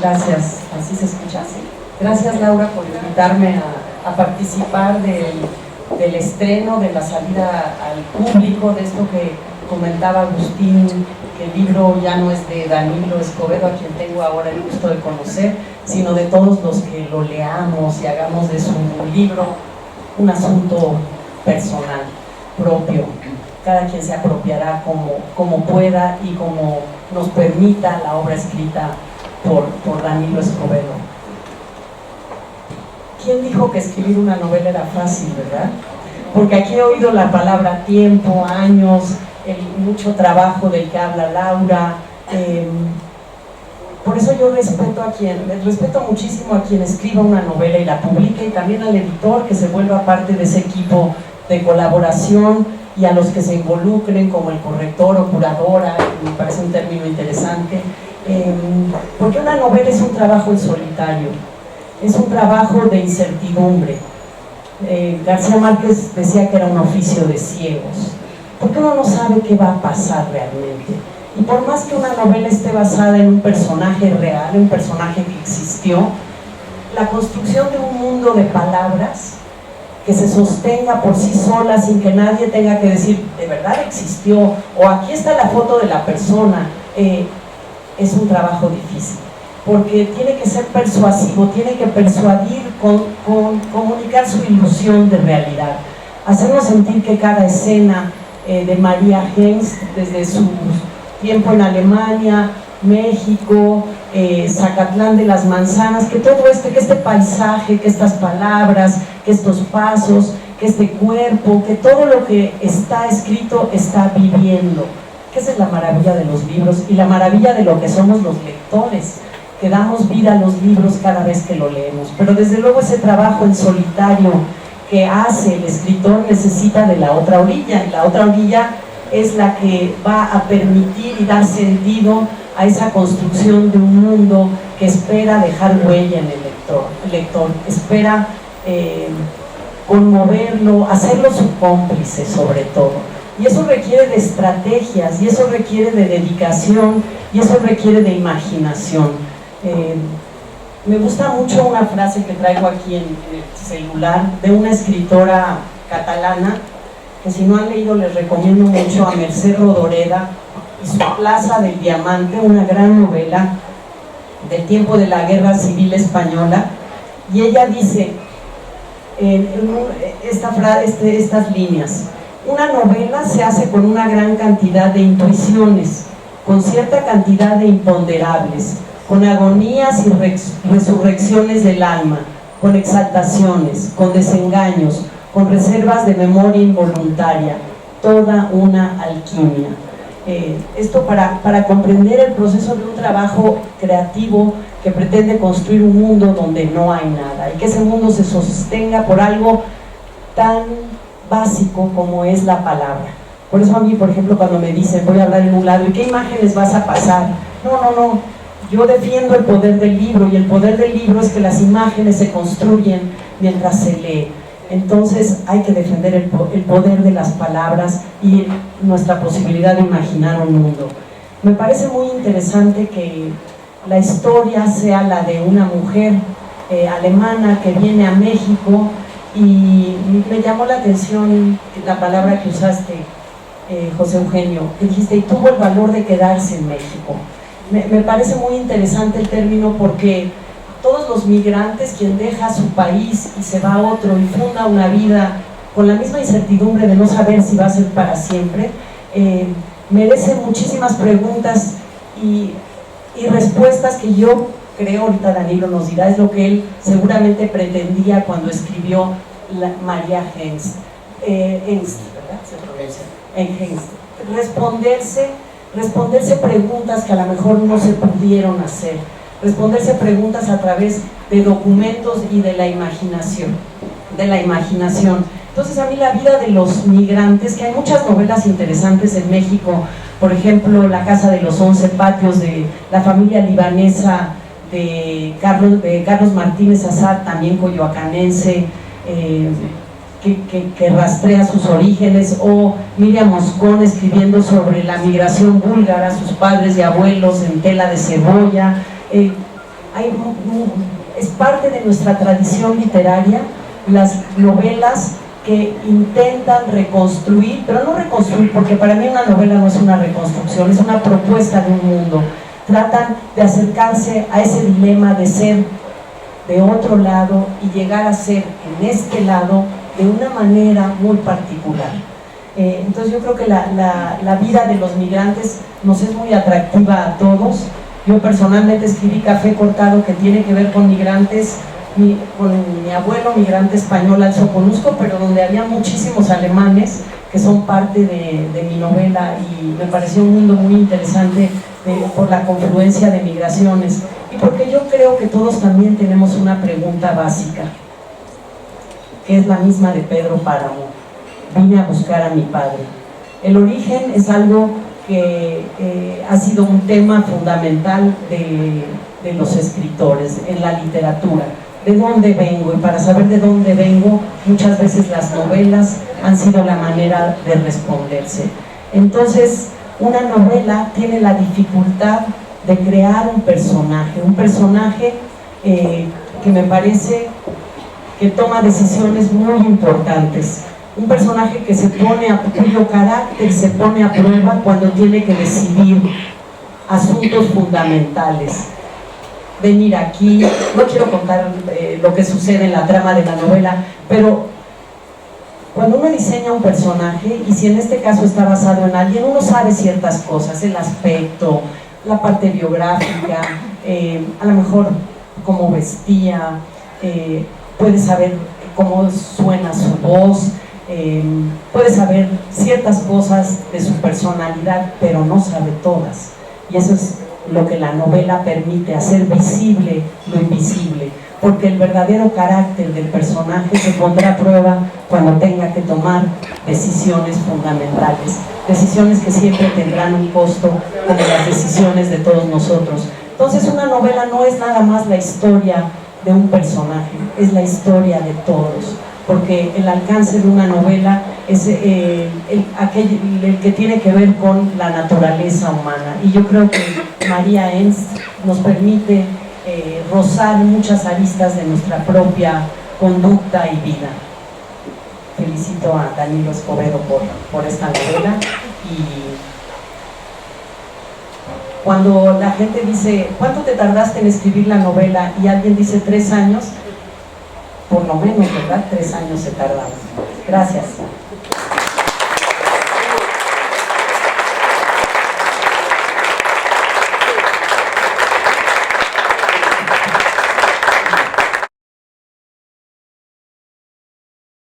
Gracias, así se escucha, ¿sí? Gracias, Laura, por invitarme a participar del estreno, de la salida al público, de esto que comentaba Agustín, que el libro ya no es de Danilo Escobedo, a quien tengo ahora el gusto de conocer, sino de todos los que lo leamos y hagamos de su libro un asunto personal, propio. Cada quien se apropiará como pueda y como nos permita la obra escrita por Danilo Escobedo. ¿Quién dijo que escribir una novela era fácil, verdad? Porque aquí he oído la palabra tiempo, años, mucho trabajo del que habla Laura. Por eso yo respeto muchísimo a quien escriba una novela y la publique, y también al editor que se vuelva parte de ese equipo de colaboración, y a los que se involucren como el corrector o curadora, me parece un término interesante, porque una novela es un trabajo en solitario, es un trabajo de incertidumbre. García Márquez decía que era un oficio de ciegos, porque uno no sabe qué va a pasar realmente. Y por más que una novela esté basada en un personaje real, un personaje que existió, la construcción de un mundo de palabras que se sostenga por sí sola sin que nadie tenga que decir de verdad existió o aquí está la foto de la persona, es un trabajo difícil, porque tiene que ser persuasivo, tiene que persuadir, comunicar su ilusión de realidad, hacernos sentir que cada escena de María Hengst, desde su tiempo en Alemania, México, Zacatlán de las Manzanas, que todo que este paisaje, que estas palabras, que estos pasos, que este cuerpo, que todo lo que está escrito está viviendo, que esa es la maravilla de los libros y la maravilla de lo que somos los lectores, que damos vida a los libros cada vez que lo leemos. Pero desde luego ese trabajo en solitario que hace el escritor necesita de la otra orilla, y la otra orilla es la que va a permitir y dar sentido a esa construcción de un mundo que espera dejar huella en el lector espera conmoverlo, hacerlo su cómplice sobre todo. Y eso requiere de estrategias, y eso requiere de dedicación, y eso requiere de imaginación. Me gusta mucho una frase que traigo aquí en el celular de una escritora catalana, que si no han leído les recomiendo mucho, a Mercè Rodoreda y su Plaza del Diamante, una gran novela del tiempo de la Guerra Civil Española, y ella dice estas líneas: una novela se hace con una gran cantidad de intuiciones, con cierta cantidad de imponderables, con agonías y resurrecciones del alma, con exaltaciones, con desengaños, con reservas de memoria involuntaria, toda una alquimia. Esto para comprender el proceso de un trabajo creativo que pretende construir un mundo donde no hay nada, y que ese mundo se sostenga por algo tan básico como es la palabra. Por eso a mí, por ejemplo, cuando me dicen voy a hablar en un lado, ¿y qué imágenes vas a pasar? No, yo defiendo el poder del libro, y el poder del libro es que las imágenes se construyen mientras se lee. Entonces hay que defender el poder de las palabras y nuestra posibilidad de imaginar un mundo. Me parece muy interesante que la historia sea la de una mujer alemana que viene a México, y me llamó la atención la palabra que usaste, José Eugenio, que dijiste, y tuvo el valor de quedarse en México. Me parece muy interesante el término, porque todos los migrantes, quien deja su país y se va a otro y funda una vida con la misma incertidumbre de no saber si va a ser para siempre, merecen muchísimas preguntas y respuestas que yo creo, ahorita Danilo nos dirá, es lo que él seguramente pretendía cuando escribió María Hengst, ¿verdad? Se pronuncia Hengst. Responderse preguntas que a lo mejor no se pudieron hacer, responderse preguntas a través de documentos y de la imaginación. Entonces a mí la vida de los migrantes, que hay muchas novelas interesantes en México, por ejemplo La Casa de los 11 Patios, de la familia libanesa de Carlos Martínez Azad, también coyoacanense, que rastrea sus orígenes, o Miriam Moscón escribiendo sobre la migración búlgara, sus padres y abuelos en Tela de Cebolla. es parte de nuestra tradición literaria, las novelas que intentan reconstruir, pero no reconstruir, porque para mí una novela no es una reconstrucción, es una propuesta de un mundo. Tratan de acercarse a ese dilema de ser de otro lado y llegar a ser en este lado de una manera muy particular. Entonces yo creo que la vida de los migrantes nos es muy atractiva a todos. Yo personalmente escribí Café Cortado, que tiene que ver con migrantes, con mi abuelo migrante español al Soconusco, pero donde había muchísimos alemanes que son parte de mi novela, y me pareció un mundo muy interesante por la confluencia de migraciones, y porque yo creo que todos también tenemos una pregunta básica, que es la misma de Pedro Páramo: vine a buscar a mi padre. El origen es algo que ha sido un tema fundamental de los escritores en la literatura. ¿De dónde vengo? Y para saber de dónde vengo, muchas veces las novelas han sido la manera de responderse. Entonces, una novela tiene la dificultad de crear un personaje que me parece que toma decisiones muy importantes. Un personaje que cuyo carácter se pone a prueba cuando tiene que decidir asuntos fundamentales. Venir aquí, no quiero contar lo que sucede en la trama de la novela, pero cuando uno diseña un personaje, y si en este caso está basado en alguien, uno sabe ciertas cosas, el aspecto, la parte biográfica, a lo mejor cómo vestía, puede saber cómo suena su voz, puede saber ciertas cosas de su personalidad, pero no sabe todas. Y eso es lo que la novela permite, hacer visible lo invisible, porque el verdadero carácter del personaje se pondrá a prueba cuando tenga que tomar decisiones fundamentales, decisiones que siempre tendrán un costo, como las decisiones de todos nosotros. Entonces una novela no es nada más la historia de un personaje, es la historia de todos, porque el alcance de una novela es el que tiene que ver con la naturaleza humana, y yo creo que María Ernst nos permite rozar muchas aristas de nuestra propia conducta y vida. Felicito a Danilo Escobedo por esta novela. Y cuando la gente dice, ¿cuánto te tardaste en escribir la novela? Y alguien dice 3 años, por lo menos, ¿verdad? 3 años se tardaron. Gracias.